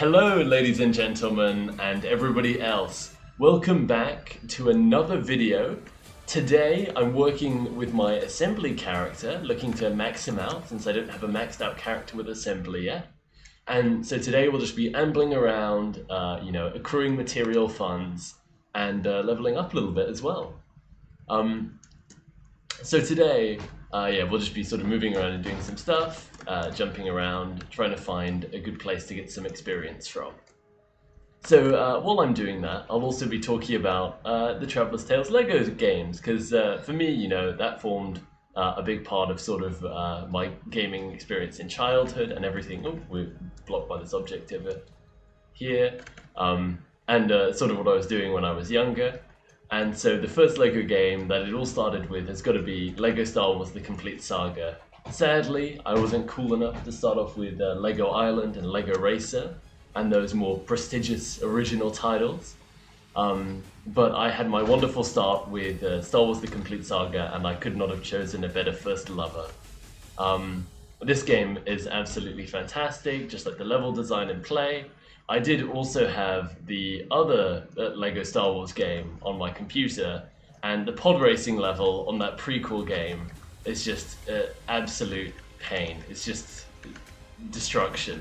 Hello, ladies and gentlemen, and everybody else. Welcome back to another video. Today, I'm working with my assembly character, looking to max him out since I don't have a maxed out character with assembly yet. And so today we'll just be ambling around, accruing material funds and leveling up a little bit as well. So today, we'll just be sort of moving around and doing some stuff, jumping around, trying to find a good place to get some experience from. So while I'm doing that, I'll also be talking about the Traveler's Tales Lego games, because for me, that formed a big part of sort of my gaming experience in childhood and everything. Oh, we're blocked by this object over here. And sort of what I was doing when I was younger. And so the first Lego game that it all started with has got to be Lego Star Wars: The Complete Saga. Sadly, I wasn't cool enough to start off with Lego Island and Lego Racer and those more prestigious original titles. But I had my wonderful start with Star Wars: The Complete Saga, and I could not have chosen a better first lover. This game is absolutely fantastic, just like the level design and play. I did also have the other Lego Star Wars game on my computer, and the pod racing level on that prequel game is just absolute pain. It's just destruction.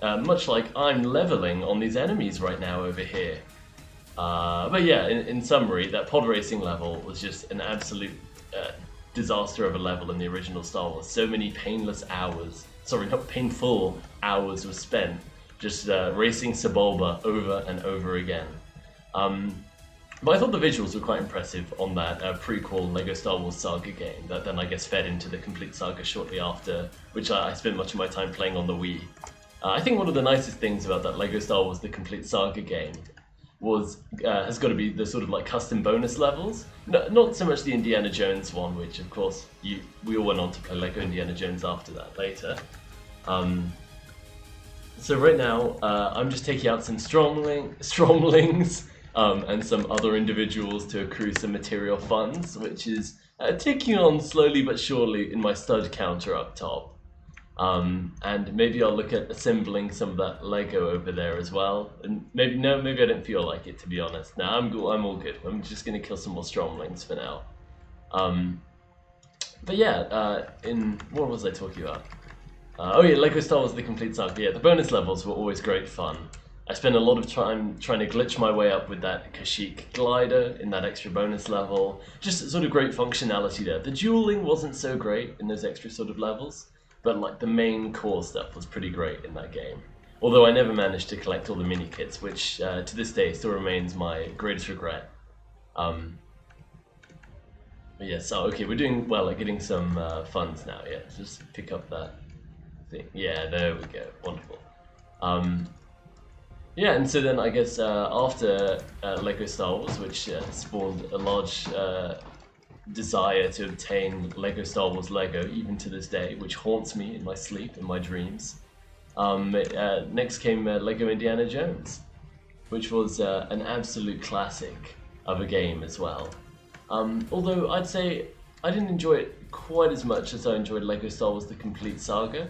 Much like I'm leveling on these enemies right now over here. But yeah, in summary, that pod racing level was just an absolute disaster of a level in the original Star Wars. So many painful hours were spent just racing Sebulba over and over again. But I thought the visuals were quite impressive on that prequel Lego Star Wars Saga game that then I guess fed into the Complete Saga shortly after, which I spent much of my time playing on the Wii. I think one of the nicest things about that Lego Star Wars: The Complete Saga game has got to be the sort of like custom bonus levels. No, not so much the Indiana Jones one, which of course we all went on to play Lego Indiana Jones after that later. So right now, I'm just taking out some stromlings and some other individuals to accrue some material funds, which is ticking on slowly but surely in my stud counter up top. And maybe I'll look at assembling some of that Lego over there as well. And maybe I don't feel like it, to be honest. No, I'm all good. I'm just gonna kill some more stromlings for now. But yeah, what was I talking about? Lego Star Wars: The Complete Saga. Yeah, the bonus levels were always great fun. I spent a lot of time trying to glitch my way up with that Kashyyyk glider in that extra bonus level. Just sort of great functionality there. The dueling wasn't so great in those extra sort of levels, but like the main core stuff was pretty great in that game. Although I never managed to collect all the mini kits, which to this day still remains my greatest regret. But yeah, so okay, we're doing well at getting some funds now. Yeah, just pick up that thing. Yeah, there we go. Wonderful. Yeah, and so then I guess after Lego Star Wars, which spawned a large desire to obtain Lego Star Wars Lego, even to this day, which haunts me in my sleep and my dreams. Next came Lego Indiana Jones, which was an absolute classic of a game as well. Although I'd say I didn't enjoy it quite as much as I enjoyed Lego Star Wars: The Complete Saga.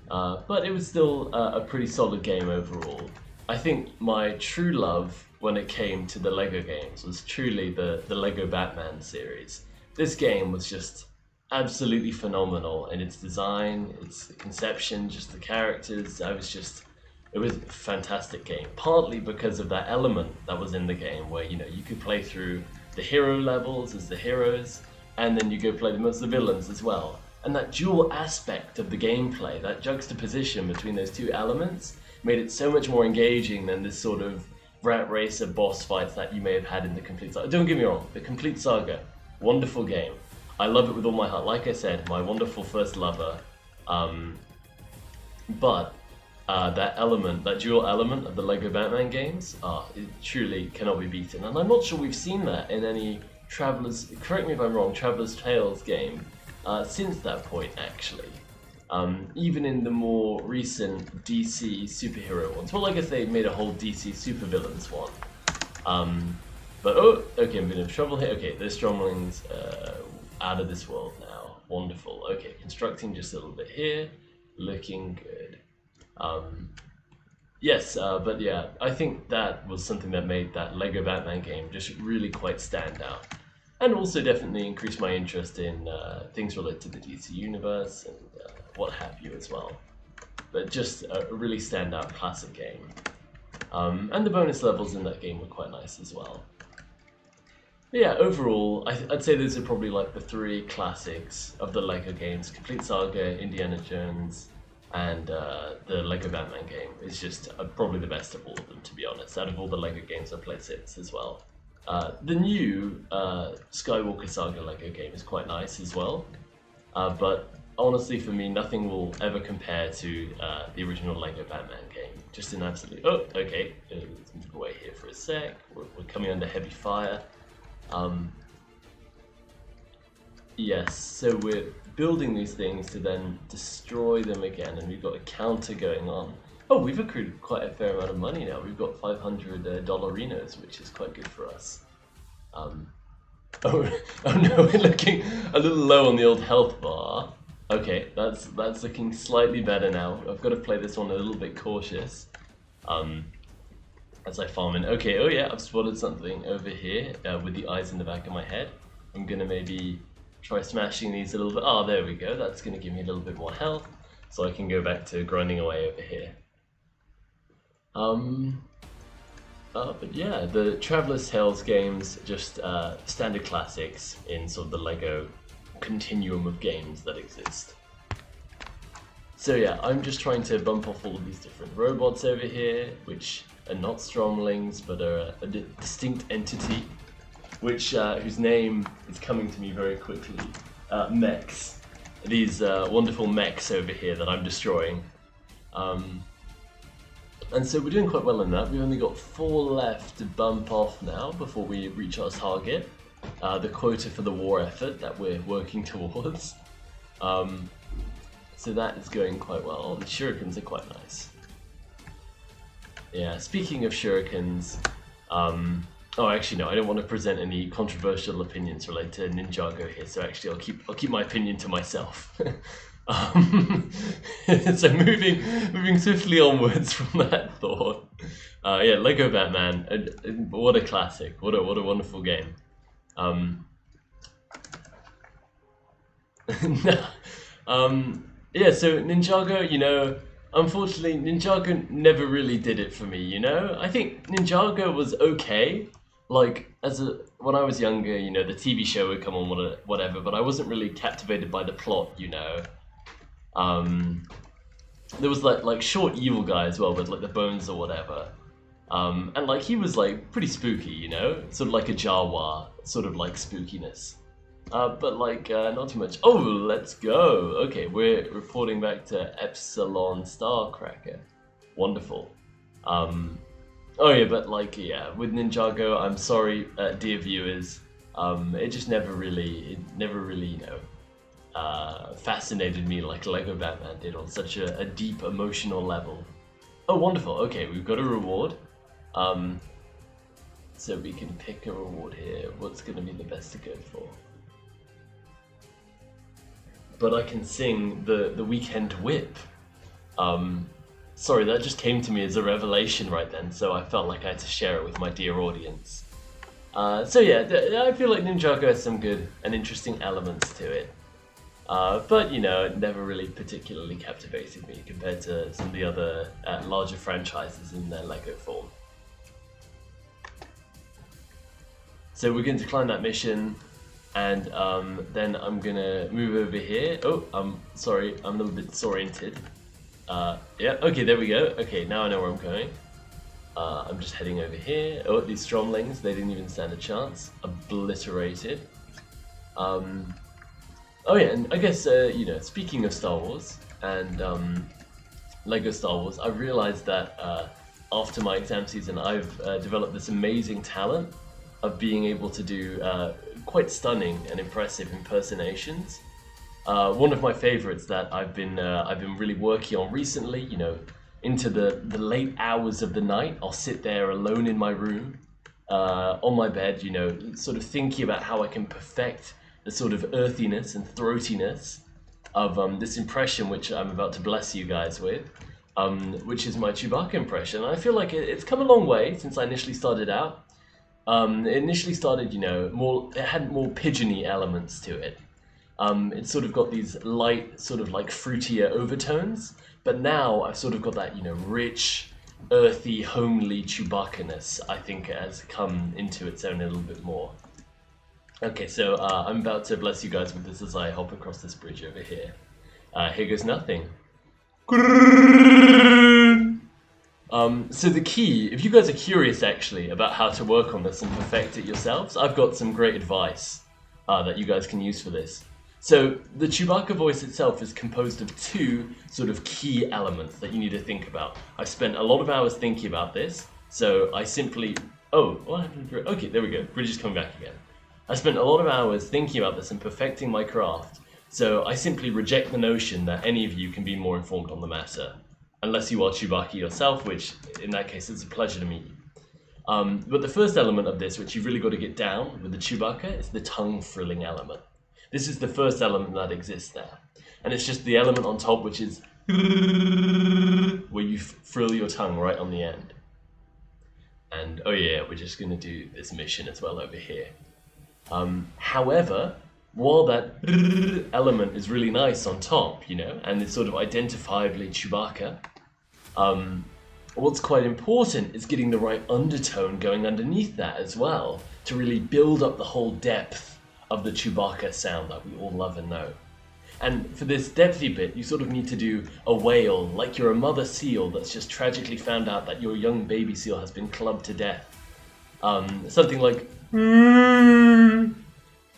But it was still a pretty solid game overall. I think my true love when it came to the Lego games was truly the Lego Batman series. This game was just absolutely phenomenal in its design, its conception, just the characters. It was a fantastic game, partly because of that element that was in the game where you could play through the hero levels as the heroes, and then you go play them as the villains as well. And that dual aspect of the gameplay, that juxtaposition between those two elements, made it so much more engaging than this sort of rat racer boss fights that you may have had in the Complete Saga. Don't get me wrong, the Complete Saga, wonderful game. I love it with all my heart. Like I said, my wonderful first lover. But that element, that dual element of the Lego Batman games, it truly cannot be beaten. And I'm not sure we've seen that in any correct me if I'm wrong, Traveler's Tales game. Since that point, actually. Even in the more recent DC superhero ones. Well, I guess they made a whole DC supervillains one. But, okay, I'm gonna have trouble here. Okay, there's stromlings out of this world now. Wonderful. Okay, constructing just a little bit here. Looking good. Yes, but yeah, I think that was something that made that Lego Batman game just really quite stand out. And also definitely increased my interest in things related to the DC Universe and what have you as well. But just a really standout classic game. And the bonus levels in that game were quite nice as well. But yeah, overall, I'd say those are probably like the three classics of the Lego games: Complete Saga, Indiana Jones, and the Lego Batman game is just probably the best of all of them, to be honest, out of all the Lego games I've played since as well. The new Skywalker Saga Lego game is quite nice as well, but honestly for me nothing will ever compare to the original Lego Batman game. Just an absolute... Oh, okay, let's move away here for a sec. We're coming under heavy fire. Yes, so we're building these things to then destroy them again, and we've got a counter going on. Oh, we've accrued quite a fair amount of money now. We've got 500 dollarinos, which is quite good for us. Oh, oh no, we're looking a little low on the old health bar. Okay, that's looking slightly better now. I've got to play this one a little bit cautious. As I farm in. Okay, oh yeah, I've spotted something over here with the eyes in the back of my head. I'm gonna maybe try smashing these a little bit. Oh, there we go. That's gonna give me a little bit more health, so I can go back to grinding away over here. But yeah, the Traveler's Tales games, just standard classics in sort of the Lego continuum of games that exist. So yeah, I'm just trying to bump off all of these different robots over here, which are not Stromlings, but are a distinct entity, which whose name is coming to me very quickly. Mechs. These wonderful mechs over here that I'm destroying. And so we're doing quite well in that. We've only got 4 left to bump off now before we reach our target. The quota for the war effort that we're working towards. So that is going quite well. The shurikens are quite nice. Yeah, speaking of shurikens, oh actually no, I don't want to present any controversial opinions related to Ninjago here, so actually I'll keep my opinion to myself. So moving swiftly onwards from that thought. Yeah, Lego Batman, what a classic, what a wonderful game. Yeah, so Ninjago, you know, unfortunately Ninjago never really did it for me, you know? I think Ninjago was okay, like, when I was younger, you know, the TV show would come on, whatever, but I wasn't really captivated by the plot, you know? There was like short evil guy as well with like the bones or whatever. And like he was like pretty spooky, you know? Sort of like a Jawa, sort of like spookiness. But like not too much. Oh, let's go. Okay, we're reporting back to Epsilon Starcracker. Wonderful. Oh yeah, but like yeah, with Ninjago, I'm sorry, dear viewers. It just never really, you know, fascinated me like Lego Batman did on such a deep emotional level. Oh, wonderful. Okay, we've got a reward. So we can pick a reward here. What's going to be the best to go for? But I can sing the Weekend Whip. Sorry, that just came to me as a revelation right then, so I felt like I had to share it with my dear audience. So yeah, I feel like Ninjago has some good and interesting elements to it. But, you know, it never really particularly captivated me compared to some of the other larger franchises in their Lego form. So we're going to climb that mission, and then I'm going to move over here. Oh, I'm sorry, I'm a little bit disoriented. Yeah, okay, there we go. Okay, now I know where I'm going. I'm just heading over here. Oh, these Stromlings, they didn't even stand a chance. Obliterated. Oh yeah, and I guess, you know, speaking of Star Wars and Lego Star Wars, I realized that after my exam season, I've developed this amazing talent of being able to do quite stunning and impressive impersonations. One of my favorites that I've been really working on recently, you know, into the late hours of the night, I'll sit there alone in my room, on my bed, you know, sort of thinking about how I can perfect the sort of earthiness and throatiness of this impression which I'm about to bless you guys with. which is my Chewbacca impression. And I feel like it's come a long way since I initially started out. It initially started, it had more pigeony elements to it. It's sort of got these light, sort of like fruitier overtones, but now I've sort of got that, rich, earthy, homely Chewbacca-ness, I think, has come into its own a little bit more. Okay, so I'm about to bless you guys with this as I hop across this bridge over here. Here goes nothing. So the key, if you guys are curious actually about how to work on this and perfect it yourselves, I've got some great advice that you guys can use for this. So the Chewbacca voice itself is composed of two sort of key elements that you need to think about. I've spent a lot of hours thinking about this, so I simply... Oh, what happened? Okay, there we go. Bridge is coming back again. I spent a lot of hours thinking about this and perfecting my craft, so I simply reject the notion that any of you can be more informed on the matter. Unless you are Chewbacca yourself, which in that case it's a pleasure to meet you. But the first element of this, which you've really got to get down with the Chewbacca, is the tongue frilling element. This is the first element that exists there. And it's just the element on top, which is where you frill your tongue right on the end. And oh yeah, we're just going to do this mission as well over here. However, while that element is really nice on top, and it's sort of identifiably Chewbacca, what's quite important is getting the right undertone going underneath that as well, to really build up the whole depth of the Chewbacca sound that we all love and know. And for this depthy bit, you sort of need to do a wail, like you're a mother seal that's just tragically found out that your young baby seal has been clubbed to death. Something like...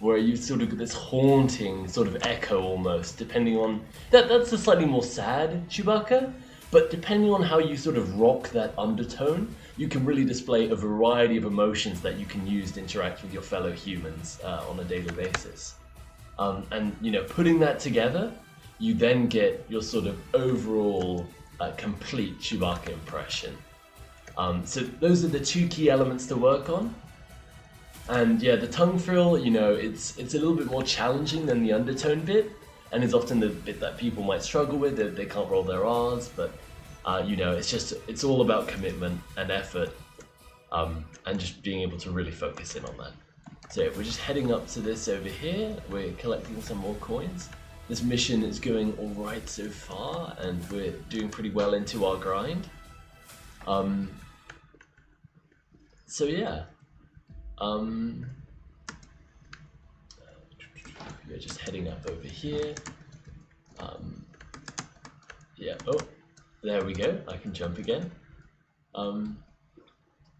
where you sort of get this haunting sort of echo almost, depending on... That's a slightly more sad Chewbacca, but depending on how you sort of rock that undertone, you can really display a variety of emotions that you can use to interact with your fellow humans on a daily basis. And, putting that together, you then get your sort of overall complete Chewbacca impression. So those are the two key elements to work on. And yeah, the tongue frill, it's a little bit more challenging than the undertone bit, and is often the bit that people might struggle with. They can't roll their R's, but it's all about commitment and effort, and just being able to really focus in on that. So we're just heading up to this over here. We're collecting some more coins. This mission is going all right so far, and we're doing pretty well into our grind. So yeah. We're just heading up over here. Yeah, oh, there we go. I can jump again.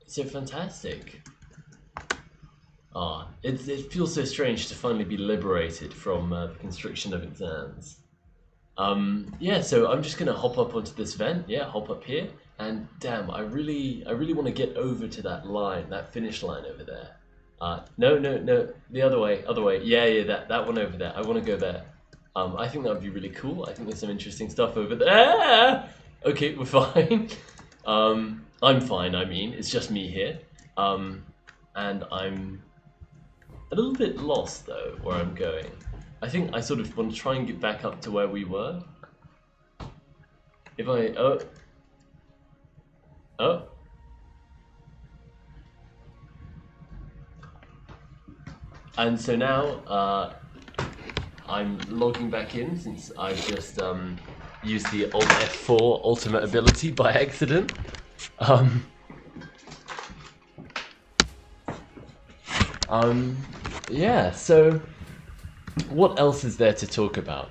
So fantastic. It feels so strange to finally be liberated from the constriction of exams. Yeah, so I'm just gonna hop up onto this vent. Yeah, hop up here. And damn, I really want to get over to that line, that finish line over there. No, the other way. Yeah, that one over there. I want to go there. I think that would be really cool. I think there's some interesting stuff over there. Okay, we're fine. I'm fine, it's just me here. And I'm a little bit lost though, where I'm going. I think I sort of want to try and get back up to where we were. If I, oh. And so now I'm logging back in since I've just used the Alt F4 ultimate ability by accident. Yeah, so what else is there to talk about?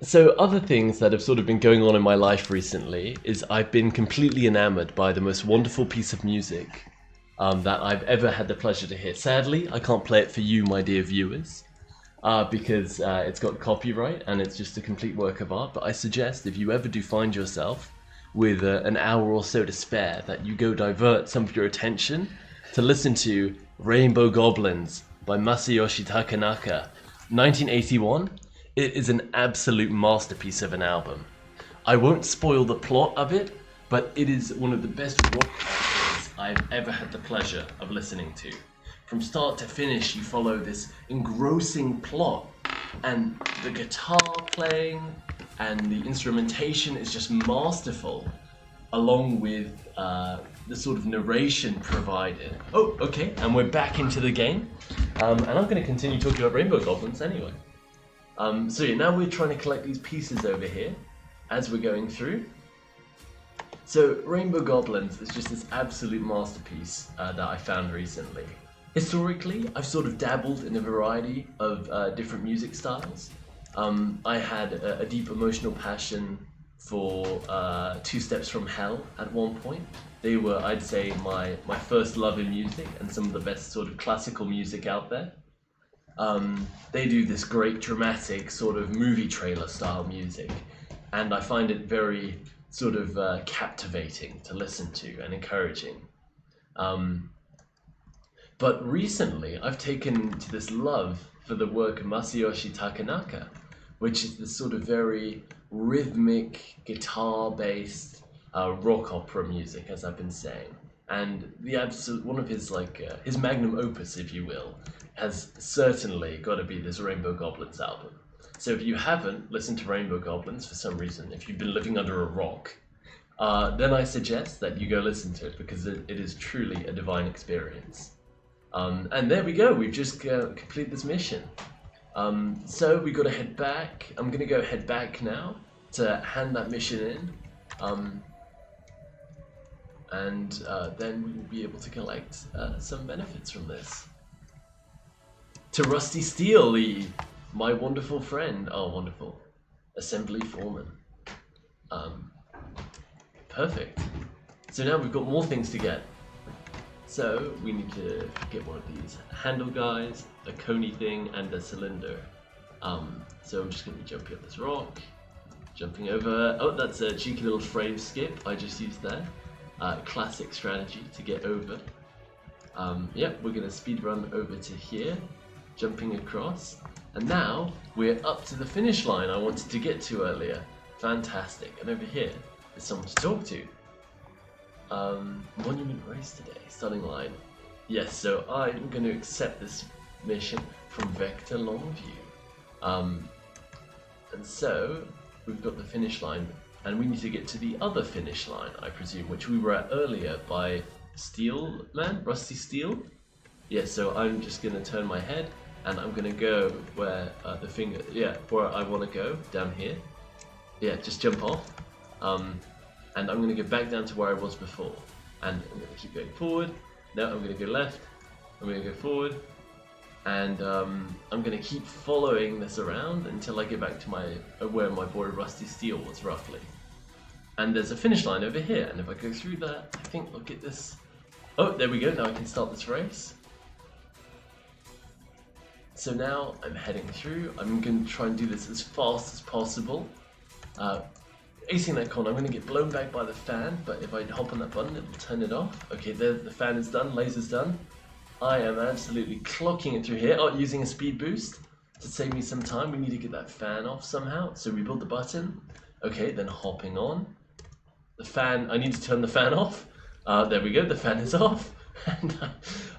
So other things that have sort of been going on in my life recently is I've been completely enamored by the most wonderful piece of music that I've ever had the pleasure to hear. Sadly, I can't play it for you, my dear viewers, because it's got copyright and it's just a complete work of art. But I suggest if you ever do find yourself with an hour or so to spare, that you go divert some of your attention to listen to Rainbow Goblins by Masayoshi Takanaka, 1981. It is an absolute masterpiece of an album. I won't spoil the plot of it, but it is one of the best rock albums I've ever had the pleasure of listening to. From start to finish, you follow this engrossing plot, and the guitar playing and the instrumentation is just masterful, along with the sort of narration provided. Oh, okay, and we're back into the game, and I'm going to continue talking about Rainbow Goblins anyway. So yeah, now we're trying to collect these pieces over here as we're going through. So Rainbow Goblins is just this absolute masterpiece that I found recently. Historically, I've sort of dabbled in a variety of different music styles. I had a deep emotional passion for Two Steps from Hell at one point. They were, I'd say, my first love in music and some of the best sort of classical music out there. They do this great dramatic sort of movie trailer style music, and I find it very sort of captivating to listen to and encouraging. But recently I've taken to this love for the work of Masayoshi Takenaka, which is this sort of very rhythmic, guitar-based rock opera music, as I've been saying. And the absolute one of his his magnum opus, if you will, has certainly got to be this Rainbow Goblins album. So if you haven't listened to Rainbow Goblins for some reason, if you've been living under a rock, then I suggest that you go listen to it, because it is truly a divine experience. And there we go, we've just completed this mission. So we got to head back. I'm going to head back now to hand that mission in. And then we will be able to collect some benefits from this. To Rusty Steel, my wonderful friend. Oh, wonderful. Assembly foreman. Perfect. So now we've got more things to get. So we need to get one of these handle guys, a coney thing, and a cylinder. So I'm just going to be jumping up this rock, jumping over. Oh, that's a cheeky little frame skip I just used there. Classic strategy to get over. Yep, we're going to speed run over to here, jumping across. And now we're up to the finish line I wanted to get to earlier. Fantastic. And over here is someone to talk to. Monument race today, starting line. Yes, so I'm going to accept this mission from Vector Longview. And so we've got the finish line, and we need to get to the other finish line, I presume, which we were at earlier by Steel Man, Rusty Steel. Yes, so I'm just going to turn my head, and I'm going to go where where I want to go, down here. Yeah, just jump off. And I'm going to go back down to where I was before. And I'm going to keep going forward. No, I'm going to go left. I'm going to go forward. And I'm going to keep following this around until I get back to where my boy Rusty Steel was, roughly. And there's a finish line over here. And if I go through that, I think I'll get this. Oh, there we go. Now I can start this race. So now I'm heading through. I'm going to try and do this as fast as possible. Acing that corner, I'm going to get blown back by the fan, but if I hop on that button, it'll turn it off. Okay, there, the fan is done, laser's done. I am absolutely clocking it through here. Oh, using a speed boost to save me some time. We need to get that fan off somehow. So we build the button. Okay, then hopping on. The fan, I need to turn the fan off. There we go, the fan is off. And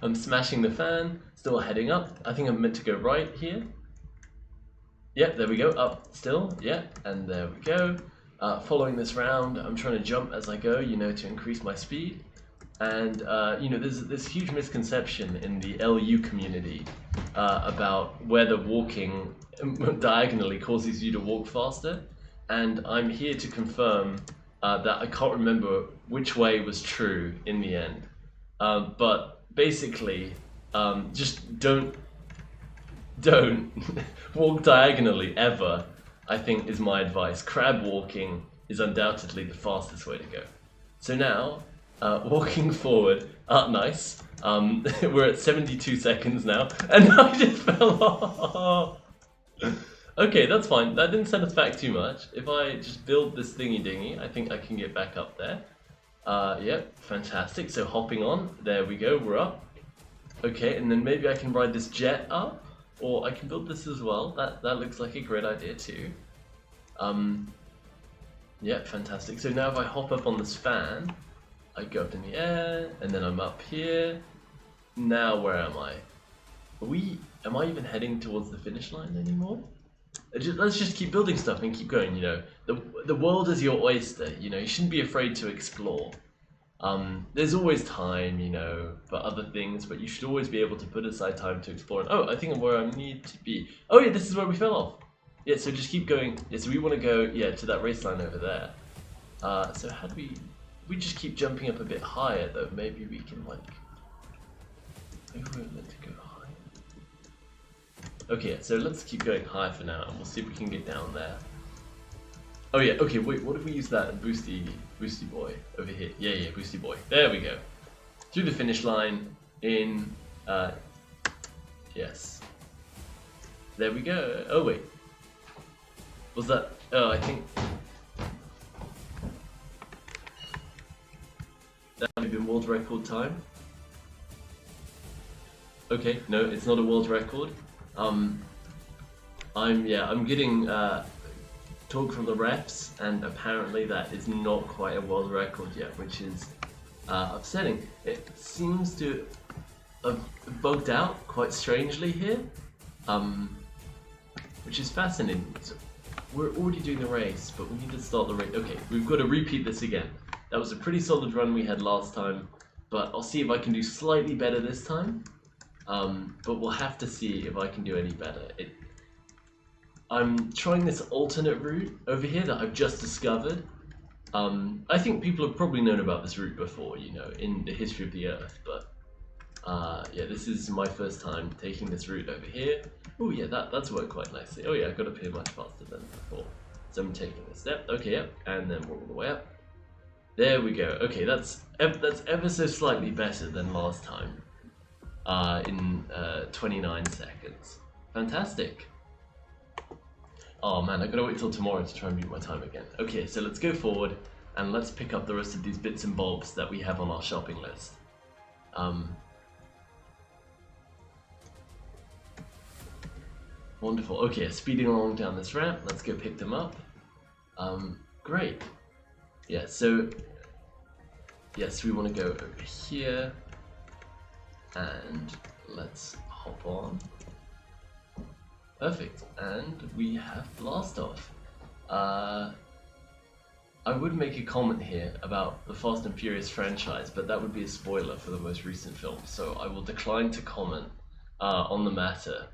I'm smashing the fan, still heading up. I think I'm meant to go right here. Yep, there we go, up still, yeah, and there we go. Following this round, I'm trying to jump as I go, to increase my speed. And, there's this huge misconception in the LU community about whether walking diagonally causes you to walk faster. And I'm here to confirm that I can't remember which way was true in the end. But basically, just don't walk diagonally ever, I think, is my advice. Crab walking is undoubtedly the fastest way to go. So now, walking forward, nice. We're at 72 seconds now, and I just fell off. Okay, that's fine. That didn't set us back too much. If I just build this thingy dingy, I think I can get back up there. Yep, fantastic. So hopping on, there we go, we're up. Okay, and then maybe I can ride this jet up. Or I can build this as well. That looks like a great idea too. Yeah, fantastic. So now if I hop up on this fan, I go up in the air, and then I'm up here. Now where am I? Am I even heading towards the finish line anymore? let's just keep building stuff and keep going. You know, the world is your oyster. You know, you shouldn't be afraid to explore. There's always time, you know, for other things, but you should always be able to put aside time to explore. And, oh, I think I'm where I need to be. Oh yeah, this is where we fell off. Yeah, so just keep going. Yeah, so we want to go, yeah, to that race line over there. So how do we just keep jumping up a bit higher though? Maybe we can like, maybe we're meant to go higher. Okay, so let's keep going higher for now, and we'll see if we can get down there. Oh yeah, okay, wait, what if we use that boosty boy over here? Yeah, boosty boy. There we go. Through the finish line, in, yes. There we go. Oh wait. Was that, oh, I think. That might have been world record time. Okay, no, it's not a world record. I'm getting, talk from the refs, and apparently that is not quite a world record yet, which is upsetting. It seems to have bugged out quite strangely here, which is fascinating. So we're already doing the race, but we need to start the race. Okay, we've got to repeat this again. That was a pretty solid run we had last time, but I'll see if I can do slightly better this time. But we'll have to see if I can do any better. I'm trying this alternate route over here that I've just discovered. I think people have probably known about this route before, you know, in the history of the Earth, but yeah, this is my first time taking this route over here. Oh yeah, that's worked quite nicely. Oh yeah, I got up here much faster than before. So I'm taking a step, okay, yep, and then we're all the way up. There we go. Okay, that's ever so slightly better than last time. In 29 seconds. Fantastic. Oh man, I gotta wait till tomorrow to try and beat my time again. Okay, so let's go forward and let's pick up the rest of these bits and bobs that we have on our shopping list. Wonderful. Okay, speeding along down this ramp. Let's go pick them up. Great. Yeah, so yes, we want to go over here and let's hop on. Perfect, and we have blast off. I would make a comment here about the Fast and Furious franchise, but that would be a spoiler for the most recent film, so I will decline to comment on the matter.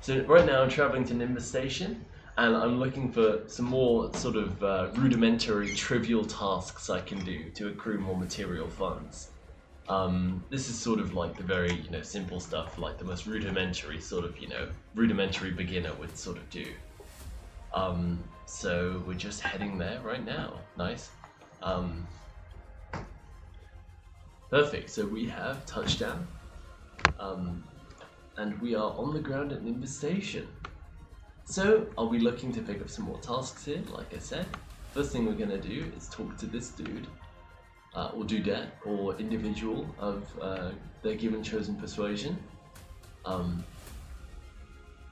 So right now I'm traveling to Nimbus Station, and I'm looking for some more sort of rudimentary, trivial tasks I can do to accrue more material funds. This is sort of like the very, you know, simple stuff, like the most rudimentary sort of, you know, rudimentary beginner would sort of do. So we're just heading there right now. Nice. Perfect. So we have touchdown. And we are on the ground at Nimbus Station. So I'll be looking to pick up some more tasks here, like I said. First thing we're gonna do is talk to this dude. Or dudette, or individual of their given chosen persuasion.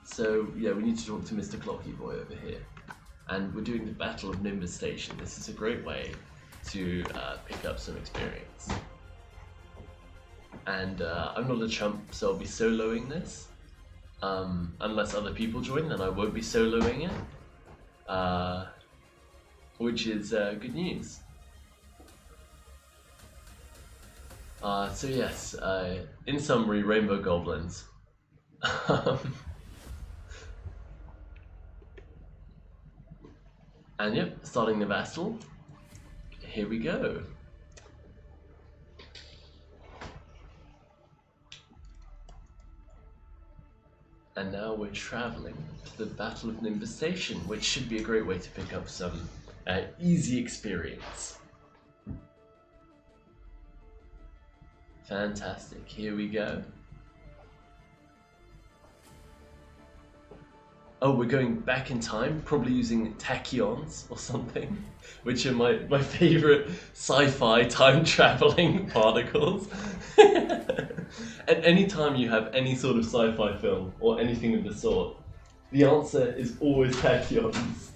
So yeah, we need to talk to Mr. Clocky Boy over here. And we're doing the Battle of Nimbus Station. This is a great way to pick up some experience. And I'm not a chump, so I'll be soloing this. Unless other people join, then I won't be soloing it. Which is good news. So yes, in summary, Rainbow Goblins. And yep, starting the battle. Here we go. And now we're traveling to the Battle of Nimbus Station, which should be a great way to pick up some easy experience. Fantastic, here we go. Oh, we're going back in time, probably using tachyons or something, which are my favorite sci-fi time-traveling particles. At any time you have any sort of sci-fi film or anything of the sort, the answer is always tachyons.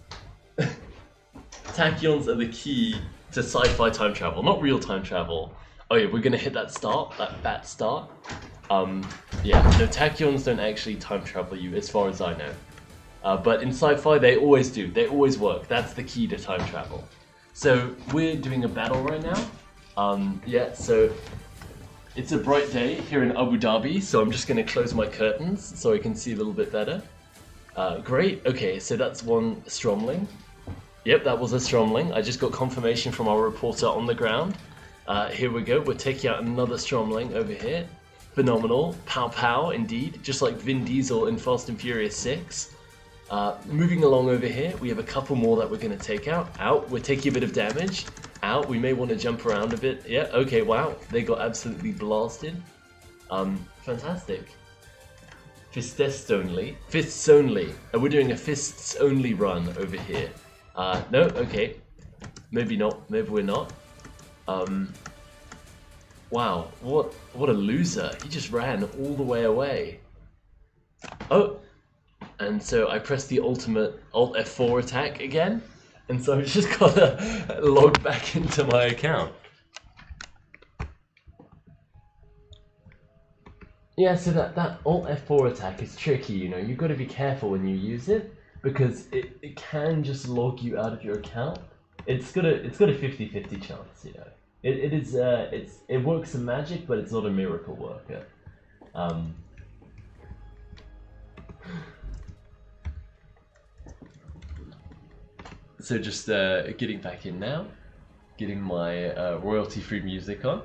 Tachyons are the key to sci-fi time travel, not real time travel. Oh yeah, we're gonna hit that start, that bat start. Yeah, no, tachyons don't actually time travel you, as far as I know. But in sci-fi, they always do. They always work. That's the key to time travel. So we're doing a battle right now. Yeah, so it's a bright day here in Abu Dhabi, so I'm just going to close my curtains so I can see a little bit better. Great. Okay, so that's one Stromling. Yep, that was a Stromling. I just got confirmation from our reporter on the ground. Here we go. We're taking out another Stromling over here. Phenomenal. Pow pow, indeed. Just like Vin Diesel in Fast and Furious 6. Moving along over here, we have a couple more that we're going to take out. Out. We're taking a bit of damage. Out. We may want to jump around a bit. Yeah, okay, wow. They got absolutely blasted. Fantastic. Fists only. Fists only. We're doing a fists only run over here. No, okay. Maybe not. Maybe we're not. Wow, what a loser. He just ran all the way away. Oh, and so I pressed the ultimate Alt F4 attack again, and so I've just got to log back into my account. Yeah, so that Alt F4 attack is tricky, you know, you've got to be careful when you use it, because it can just log you out of your account. It's got a 50-50 chance, you know. It works some magic, but it's not a miracle worker. So just getting back in now, getting my royalty-free music on.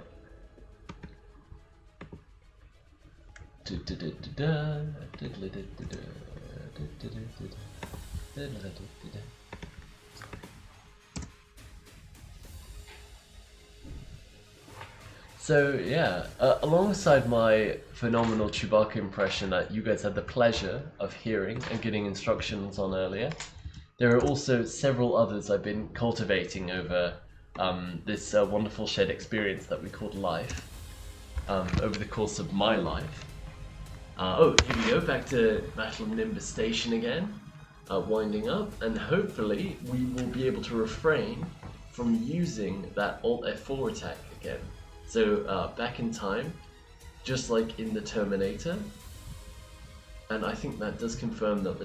So yeah, alongside my phenomenal Chewbacca impression that you guys had the pleasure of hearing and getting instructions on earlier, there are also several others I've been cultivating over this wonderful shared experience that we called life, over the course of my life. Oh, here we go, back to Battle of Nimbus Station again, winding up, and hopefully we will be able to refrain from using that Alt F4 attack again. So back in time, just like in the Terminator, and I think that does confirm that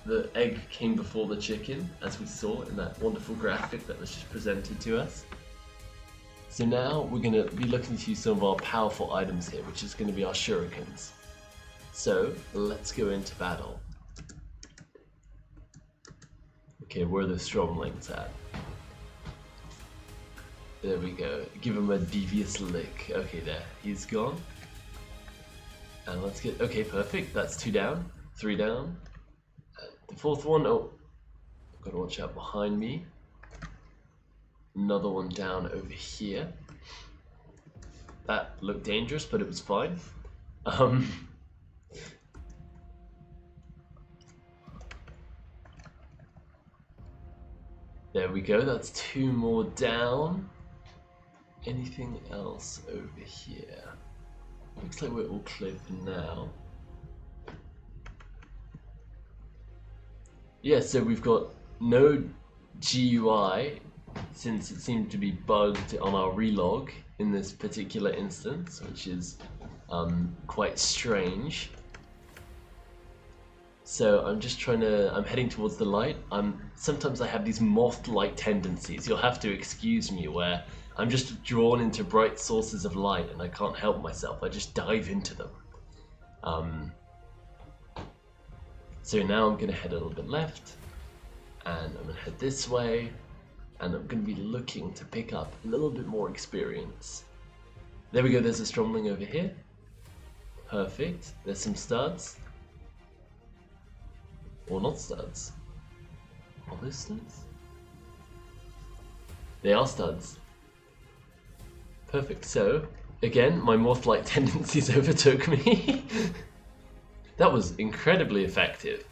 the egg came before the chicken, as we saw in that wonderful graphic that was just presented to us. So now we're going to be looking to use some of our powerful items here, which is going to be our shurikens. So let's go into battle. Okay, where are the Stromlings at? There we go. Give him a devious lick. Okay, there. He's gone. And let's get... Okay, perfect. That's 2 down. 3 down. The 4th one... Oh. Gotta watch out behind me. Another one down over here. That looked dangerous, but it was fine. There we go. That's 2 more down. Anything else over here? Looks like we're all clear for now. Yeah, so we've got no GUI, since it seemed to be bugged on our relog in this particular instance, which is quite strange. So I'm just I'm heading towards the light. Sometimes I have these moth-like tendencies. You'll have to excuse me, where I'm just drawn into bright sources of light and I can't help myself. I just dive into them. So now I'm going to head a little bit left, and I'm going to head this way, and I'm going to be looking to pick up a little bit more experience. There we go, there's a Stromling over here. Perfect. There's some studs. Or not studs. Are those studs? They are studs. Perfect. So, again, my moth-like tendencies overtook me. That was incredibly effective.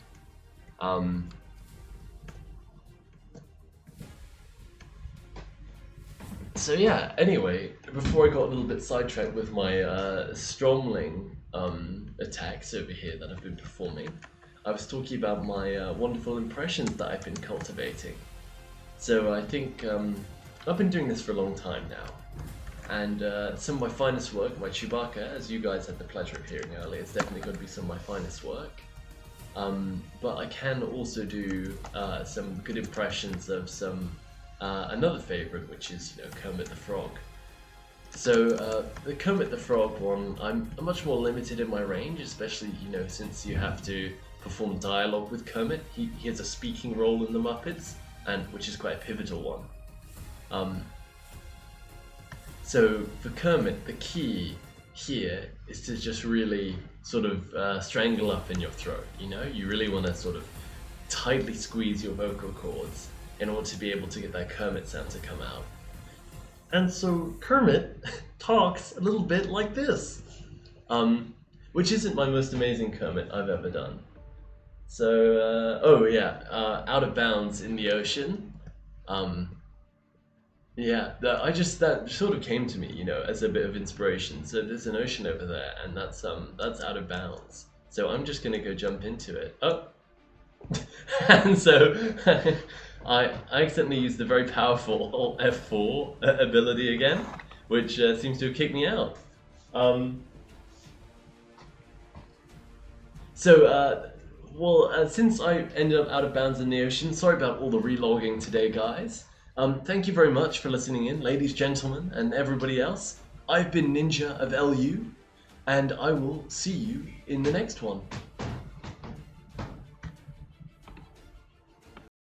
So yeah, anyway, before I got a little bit sidetracked with my Stromling attacks over here that I've been performing, I was talking about my wonderful impressions that I've been cultivating. So I think I've been doing this for a long time now, and some of my finest work, my Chewbacca, as you guys had the pleasure of hearing earlier, it's definitely going to be some of my finest work. But I can also do some good impressions of some another favourite, which is Kermit the Frog. So the Kermit the Frog one, I'm much more limited in my range, especially since you have to perform dialogue with Kermit. He has a speaking role in the Muppets, and which is quite a pivotal one. So for Kermit, the key here is to just really sort of strangle up in your throat. You really want to sort of tightly squeeze your vocal cords in order to be able to get that Kermit sound to come out. And so Kermit talks a little bit like this, which isn't my most amazing Kermit I've ever done. So, Out of Bounds in the Ocean. That sort of came to me, as a bit of inspiration. So there's an ocean over there, and that's out of bounds. So I'm just gonna go jump into it. Oh, and so I accidentally used the very powerful F4 ability again, which seems to have kicked me out. Since I ended up out of bounds in the ocean, sorry about all the relogging today, guys. Thank you very much for listening in, ladies, gentlemen, and everybody else. I've been Ninja of LU, and I will see you in the next one.